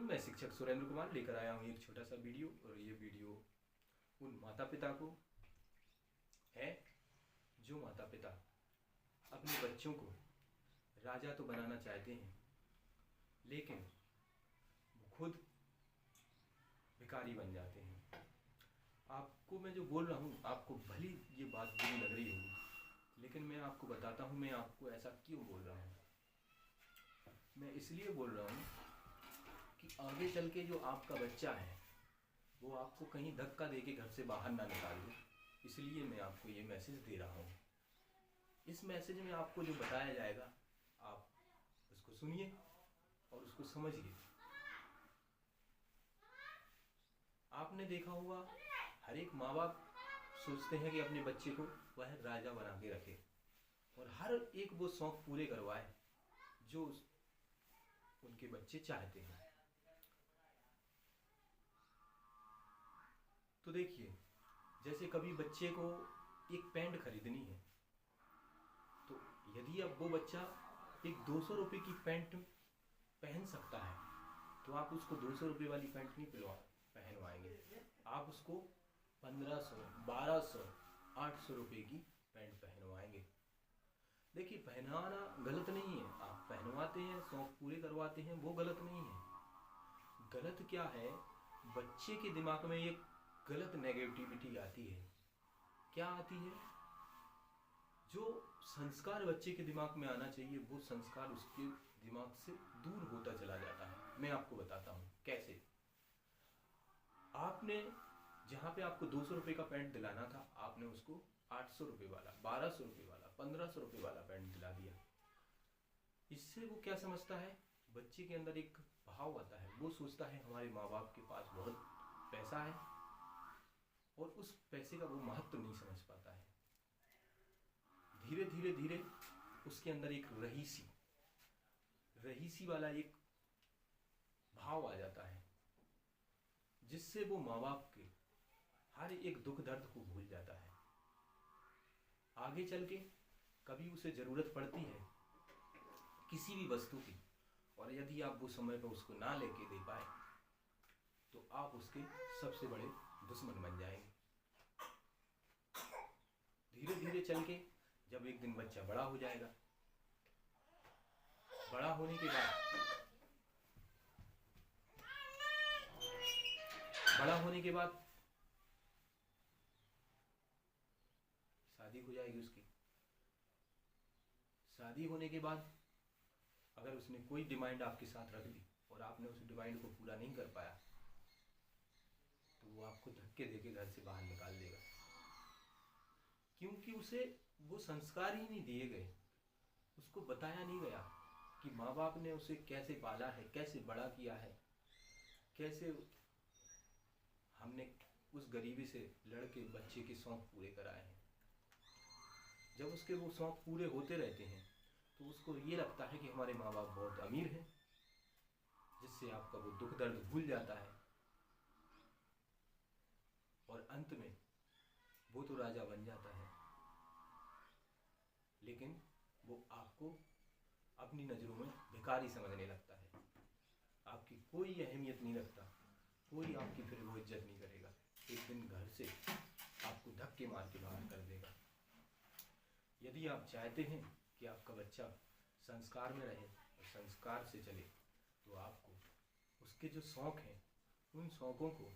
मैं शिक्षक सुरेंद्र कुमार लेकर आया हूँ एक छोटा सा वीडियो। और ये वीडियो उन माता पिता को है जो माता पिता अपने बच्चों को राजा तो बनाना चाहते हैं, लेकिन वो खुद भिखारी बन जाते हैं। आपको मैं जो बोल रहा हूँ, आपको भली ये बात बुरी लग रही होगी, लेकिन मैं आपको बताता हूँ मैं आपको ऐसा क्यों बोल रहा हूँ। मैं इसलिए बोल रहा हूँ कि आगे चल के जो आपका बच्चा है वो आपको कहीं धक्का दे के घर से बाहर ना निकाल दे, इसलिए मैं आपको ये मैसेज दे रहा हूँ। इस मैसेज में आपको जो बताया जाएगा आप उसको सुनिए और उसको समझिए। आपने देखा होगा हर एक माँ बाप सोचते हैं कि अपने बच्चे को वह राजा बना के रखे और हर एक वो शौक पूरे करवाए जो उनके बच्चे चाहते हैं। तो देखिए, जैसे कभी बच्चे को एक पैंट खरीदनी है, तो यदि अब वो बच्चा एक 200 रुपये की पैंट पहन सकता है तो आप उसको 200 रुपये वाली पैंट नहीं पहनवाएंगे, आप उसको 1500, 1200, 800 रुपये की पैंट पहनवाएंगे। देखिए, पहनाना गलत नहीं है, आप पहनवाते हैं, शौक पूरे करवाते हैं, वो गलत नहीं है। गलत क्या है, बच्चे के दिमाग में एक गलत नेगेटिविटी आती है। क्या आती है? जो संस्कार बच्चे के दिमाग में आना चाहिए वो संस्कार उसके दिमाग से दूर होता चला जाता है। मैं आपको बताता हूँ कैसे। आपने जहाँ पे आपको 200 रुपये का पैंट दिलाना था, आपने उसको 800 रुपये वाला, 1200 रुपये वाला, 1500 रुपये वाला पैंट दिला दिया। इससे वो क्या समझता है, बच्चे के अंदर एक भाव आता है, वो सोचता है हमारे माँ बाप के पास बहुत पैसा है और उस पैसे का वो महत्व नहीं समझ पाता है। धीरे धीरे धीरे उसके अंदर एक रहीसी वाला एक भाव आ जाता है, जिससे वो माँ बाप के हर एक दुख दर्द को भूल जाता है। आगे चल के कभी उसे ज़रूरत पड़ती है किसी भी वस्तु की, और यदि आप वो समय पर उसको ना लेके दे पाए तो आप उसके सबसे बड़े दुश्मन बन जाएंगे। धीरे धीरे चल के जब एक दिन बच्चा बड़ा हो जाएगा, बड़ा होने के बाद शादी हो जाएगी उसकी। शादी होने के बाद अगर उसने कोई डिमांड आपके साथ रख दी और आपने उस डिमांड को पूरा नहीं कर पाया तो वो आपको धक्के देके घर से बाहर निकाल देगा, क्योंकि उसे वो संस्कार ही नहीं दिए गए, उसको बताया नहीं गया कि माँ बाप ने उसे कैसे पाला है, कैसे बड़ा किया है, कैसे हमने उस गरीबी से लड़के बच्चे के शौक पूरे कराए हैं। जब उसके वो शौक पूरे होते रहते हैं तो उसको ये लगता है कि हमारे माँ बाप बहुत अमीर हैं, जिससे आपका वो दुख दर्द भूल जाता है और अंत में वो तो राजा बन जाता है, लेकिन वो आपको अपनी नज़रों में भिखारी समझने लगता है। आपकी कोई अहमियत नहीं रखता, कोई आपकी फिर वो इज्जत नहीं करेगा। एक दिन घर से आपको धक्के मार के बाहर कर देगा। यदि आप चाहते हैं कि आपका बच्चा संस्कार में रहे और संस्कार से चले तो आपको उसके जो शौक़ हैं उन शौक़ों को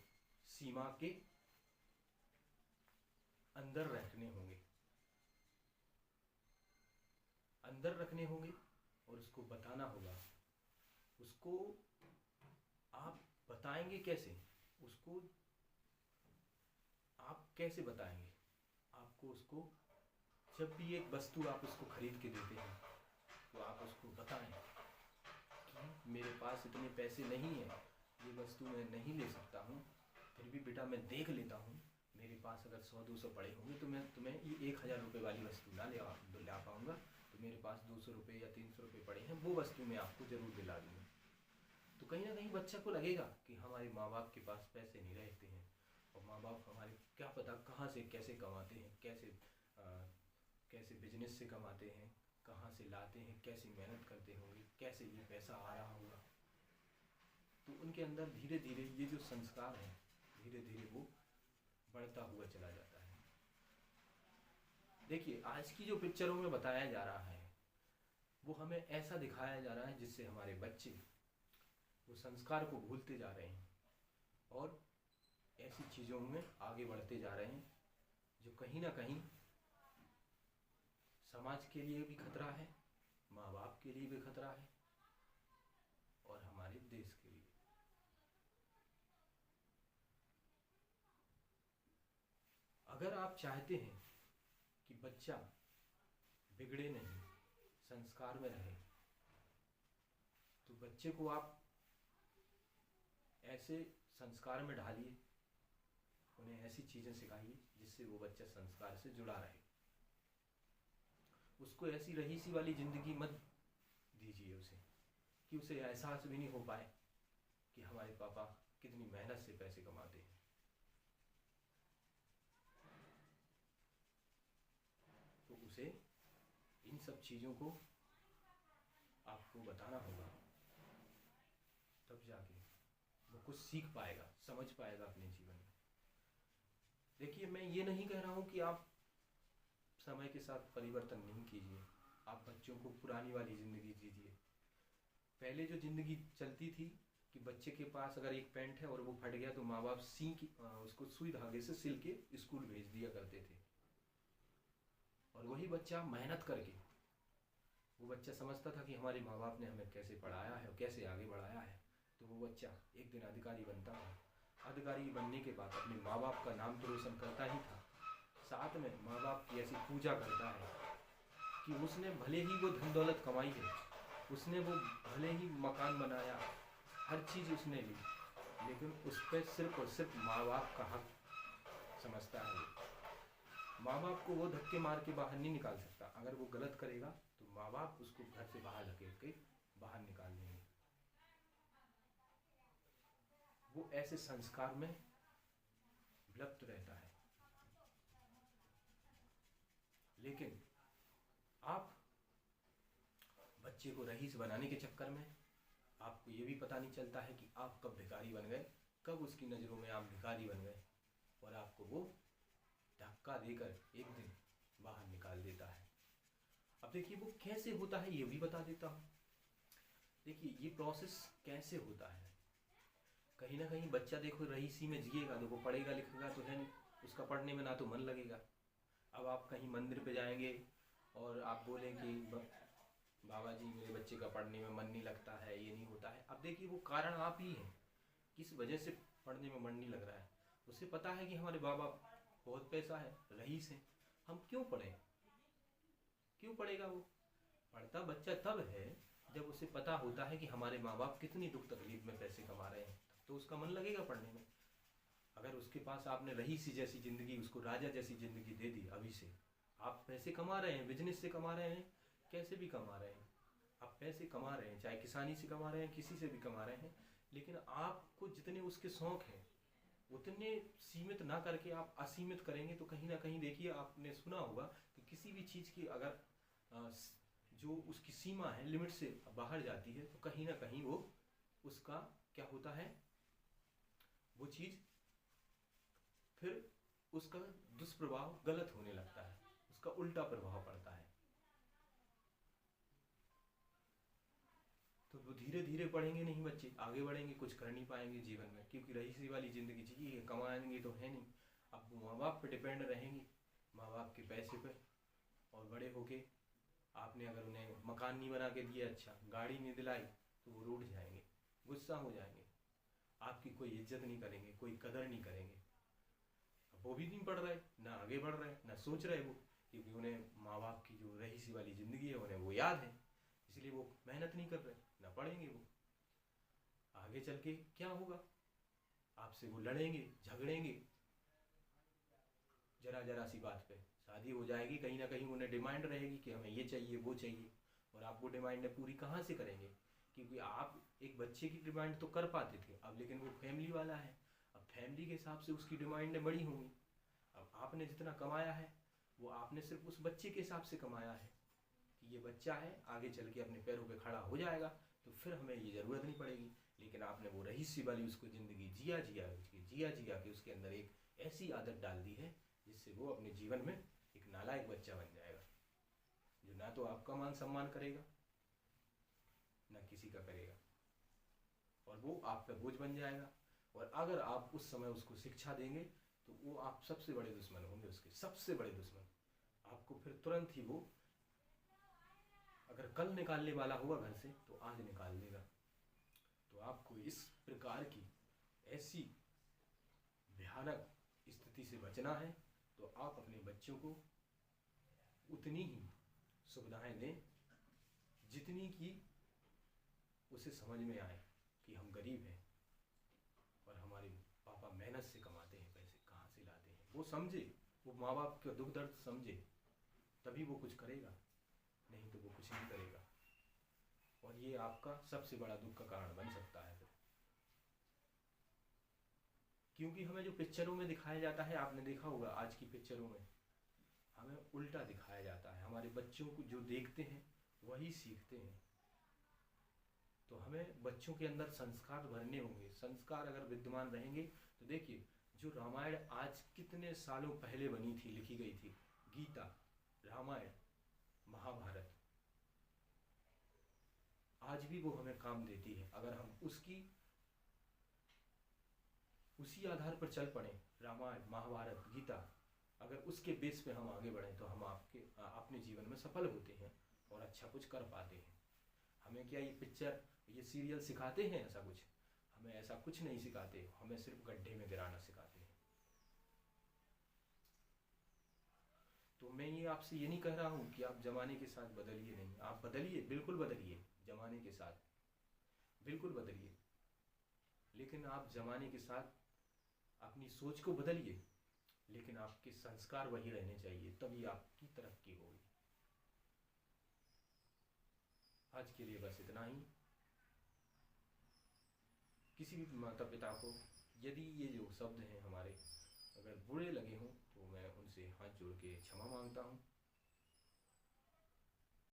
सीमा के अंदर रखने होंगे और उसको बताना होगा। उसको आप बताएंगे कैसे? उसको आप कैसे बताएंगे? आपको उसको जब भी एक वस्तु आप उसको खरीद के देते हैं तो आप उसको बताएं कि मेरे पास इतने पैसे नहीं हैं, ये वस्तु मैं नहीं ले सकता हूँ, फिर भी बेटा मैं देख लेता हूँ, मेरे पास अगर 100-200 पड़े होंगे तो मैं तुम्हें ये 1000 रुपये वाली वस्तु ना ला पाऊँगा, तो मेरे पास 200 रुपये या 300 रुपये पड़े हैं, वो वस्तु मैं आपको ज़रूर दिला दूँगा। तो कहीं ना कहीं बच्चा को लगेगा कि हमारे माँ बाप के पास पैसे नहीं रहते हैं और माँ बाप हमारे क्या पता कहाँ से कैसे कमाते हैं, कैसे बिजनेस से कमाते हैं, कहाँ से लाते हैं, कैसे मेहनत करते होंगे, कैसे ये पैसा आ रहा होगा। तो उनके अंदर धीरे धीरे ये जो संस्कार है धीरे धीरे वो बढ़ता हुआ चला जाता है। देखिए आज की जो पिक्चरों में बताया जा रहा है वो हमें ऐसा दिखाया जा रहा है जिससे हमारे बच्चे वो संस्कार को भूलते जा रहे हैं और ऐसी चीज़ों में आगे बढ़ते जा रहे हैं जो कहीं ना कहीं समाज के लिए भी खतरा है, माँ बाप के लिए भी खतरा है और हमारे देश के लिए। अगर आप चाहते हैं कि बच्चा बिगड़े नहीं, संस्कार में रहे, तो बच्चे को आप ऐसे संस्कार में ढालिए, उन्हें ऐसी चीज़ें सिखाइए जिससे वो बच्चा संस्कार से जुड़ा रहे। उसको ऐसी रईसी वाली ज़िंदगी मत दीजिए उसे कि उसे एहसास भी नहीं हो पाए कि हमारे पापा कितनी मेहनत से पैसे कमाते हैं। तो उसे इन सब चीज़ों को आपको बताना होगा, तब जाके वो कुछ सीख पाएगा, समझ पाएगा अपने जीवन में। देखिए मैं ये नहीं कह रहा हूँ कि आप समय के साथ परिवर्तन नहीं कीजिए, आप बच्चों को पुरानी वाली ज़िंदगी दीजिए। पहले जो ज़िंदगी चलती थी कि बच्चे के पास अगर एक पैंट है और वो फट गया तो माँ बाप उसको सुई धागे से सिल के स्कूल भेज दिया करते थे, और वही बच्चा मेहनत करके वो बच्चा समझता था कि हमारे माँ बाप ने हमें कैसे पढ़ाया है और कैसे आगे बढ़ाया है, तो वो बच्चा एक दिन अधिकारी बनता है। अधिकारी बनने के बाद अपने माँ बाप का नाम तो रोशन करता ही था, साथ में माँ बाप की ऐसी पूजा करता है कि उसने भले ही वो धन दौलत कमाई है, उसने वो भले ही मकान बनाया, हर चीज़ उसने ली, लेकिन उस पर सिर्फ और सिर्फ माँ बाप का हक समझता है। माँ बाप को वो धक्के मार के बाहर नहीं निकाल सकता। अगर वो गलत करेगा तो माँ बाप उसको घर से बाहर धकेल के बाहर निकाल देंगे। वो ऐसे संस्कार में विलुप्त रहता है। लेकिन आप बच्चे को रईस बनाने के चक्कर में आपको ये भी पता नहीं चलता है कि आप कब भिखारी बन गए, कब उसकी नज़रों में आप भिखारी बन गए, और आपको वो धक्का देकर एक दिन बाहर निकाल देता है। अब देखिए वो कैसे होता है ये भी बता देता हूँ। देखिए ये प्रोसेस कैसे होता है। कहीं ना कहीं बच्चा देखो रईसी में जिएगा तो वो पढ़ेगा लिखेगा तो है नहीं, उसका पढ़ने में ना तो मन लगेगा। अब आप कहीं मंदिर पे जाएंगे और आप बोलें कि बाबा जी मेरे बच्चे का पढ़ने में मन नहीं लगता है, ये नहीं होता है। अब देखिए वो कारण आप ही हैं, किस वजह से पढ़ने में मन नहीं लग रहा है। उसे पता है कि हमारे बाबा बहुत पैसा है, रईस है, हम क्यों पढ़ें, क्यों पढ़ेगा वो। पढ़ता बच्चा तब है जब उसे पता होता है कि हमारे माँ बाप कितनी दुख तकलीफ में पैसे कमा रहे हैं, तो उसका मन लगेगा पढ़ने में। अगर उसके पास आपने रईसी जैसी ज़िंदगी, उसको राजा जैसी ज़िंदगी दे दी, अभी से आप पैसे कमा रहे हैं, बिजनेस से कमा रहे हैं, कैसे भी कमा रहे हैं, आप पैसे कमा रहे हैं, चाहे किसानी से कमा रहे हैं, किसी से भी कमा रहे हैं, लेकिन आपको जितने उसके शौक़ हैं उतने सीमित ना करके आप असीमित करेंगे तो कहीं ना कहीं देखिए आपने सुना होगा कि किसी भी चीज़ की अगर जो उसकी सीमा है लिमिट से बाहर जाती है तो कहीं ना कहीं वो उसका क्या होता है, वो चीज़ फिर उसका दुष्प्रभाव गलत होने लगता है, उसका उल्टा प्रभाव पड़ता है। तो वो धीरे धीरे पढ़ेंगे नहीं बच्चे, आगे बढ़ेंगे, कुछ कर नहीं पाएंगे जीवन में, क्योंकि रईसी वाली ज़िंदगी जी है, कमाएंगे तो है नहीं। अब वो माँ बाप पे डिपेंड रहेंगे, माँ बाप के पैसे पे, और बड़े होके आपने अगर उन्हें मकान नहीं बना के दिया, अच्छा गाड़ी नहीं दिलाई, तो वो रूठ जाएंगे, गुस्सा हो जाएंगे, आपकी कोई इज्जत नहीं करेंगे, कोई कदर नहीं करेंगे। अब वो भी नहीं पढ़ रहे, ना आगे बढ़ रहे, ना सोच रहे वो, क्योंकि उन्हें माँ बाप की जो रईसी वाली ज़िंदगी है उन्हें वो याद है, इसलिए वो मेहनत नहीं कर रहे, ना पढ़ेंगे। वो आगे चल के क्या होगा, आपसे वो लड़ेंगे, झगड़ेंगे, जरा जरा सी बात पे शादी हो जाएगी, कहीं ना कहीं उन्हें डिमांड रहेगी कि हमें ये चाहिए वो चाहिए, और आप वो डिमांडें पूरी कहाँ से करेंगे, क्योंकि आप एक बच्चे की डिमांड तो कर पाते थे, अब लेकिन वो फैमिली वाला है, अब फैमिली के हिसाब से उसकी डिमांडें बड़ी होंगी। अब आपने जितना कमाया है वो आपने सिर्फ उस बच्चे के हिसाब से कमाया है कि ये बच्चा है, आगे चल के अपने पैरों पे खड़ा हो जाएगा तो फिर हमें ये ज़रूरत नहीं पड़ेगी। लेकिन आपने वो रईसी वाली उसको ज़िंदगी जिया के उसके अंदर एक ऐसी आदत डाल दी है जिससे वो अपने जीवन में एक नालायक बच्चा बन जाएगा, जो ना तो आपका मान सम्मान करेगा ना किसी का करेगा, और वो आप पे बोझ बन जाएगा। और अगर आप उस समय उसको शिक्षा देंगे तो वो आप सबसे बड़े दुश्मन होंगे, उसके सबसे बड़े दुश्मन। आपको फिर तुरंत ही वो अगर कल निकालने वाला हुआ घर से तो आज निकाल देगा। तो आपको इस प्रकार की ऐसी भयानक स्थिति से बचना है तो आप अपने बच्चों को उतनी ही सुविधाएं दें जितनी कि उसे समझ में आए कि हम गरीब हैं और हमारे पापा मेहनत से कमाते हैं, पैसे कहाँ से लाते हैं। वो समझे, वो माँ बाप का दुख दर्द समझे, तभी वो कुछ करेगा, नहीं तो वो कुछ नहीं करेगा। और ये आपका सबसे बड़ा दुख का कारण बन सकता है फिर, क्योंकि हमें जो पिक्चरों में दिखाया जाता है, आपने देखा होगा आज की पिक्चरों में हमें उल्टा दिखाया जाता है। हमारे बच्चों को जो देखते हैं वही सीखते हैं। तो हमें बच्चों के अंदर संस्कार भरने होंगे। संस्कार अगर विद्यमान रहेंगे तो देखिए, जो रामायण आज कितने सालों पहले बनी थी, लिखी गई थी, गीता, रामायण, महाभारत, आज भी वो हमें काम देती है। अगर हम उसी आधार पर चल पड़े, रामायण, महाभारत, गीता, अगर उसके बेस पे हम आगे बढ़ें तो हम अपने जीवन में सफल होते हैं और अच्छा कुछ कर पाते हैं। हमें क्या ये पिक्चर, ये सीरियल सिखाते हैं ऐसा कुछ? हमें ऐसा कुछ नहीं सिखाते, हमें सिर्फ गड्ढे में गिराना सिखाते हैं। तो मैं ये आपसे ये नहीं कह रहा हूँ कि आप ज़माने के साथ बदलिए, नहीं, आप बदलिए, बिल्कुल बदलिए, ज़माने के साथ बिल्कुल बदलिए, लेकिन आप ज़माने के साथ अपनी सोच को बदलिए, लेकिन आपके संस्कार वही रहने चाहिए, तभी आपकी तरक्की होगी। आज के लिए बस इतना ही। किसी भी माता पिता को यदि ये जो शब्द हैं हमारे अगर बुरे लगे हों तो मैं उनसे हाथ जोड़ के क्षमा मांगता हूँ।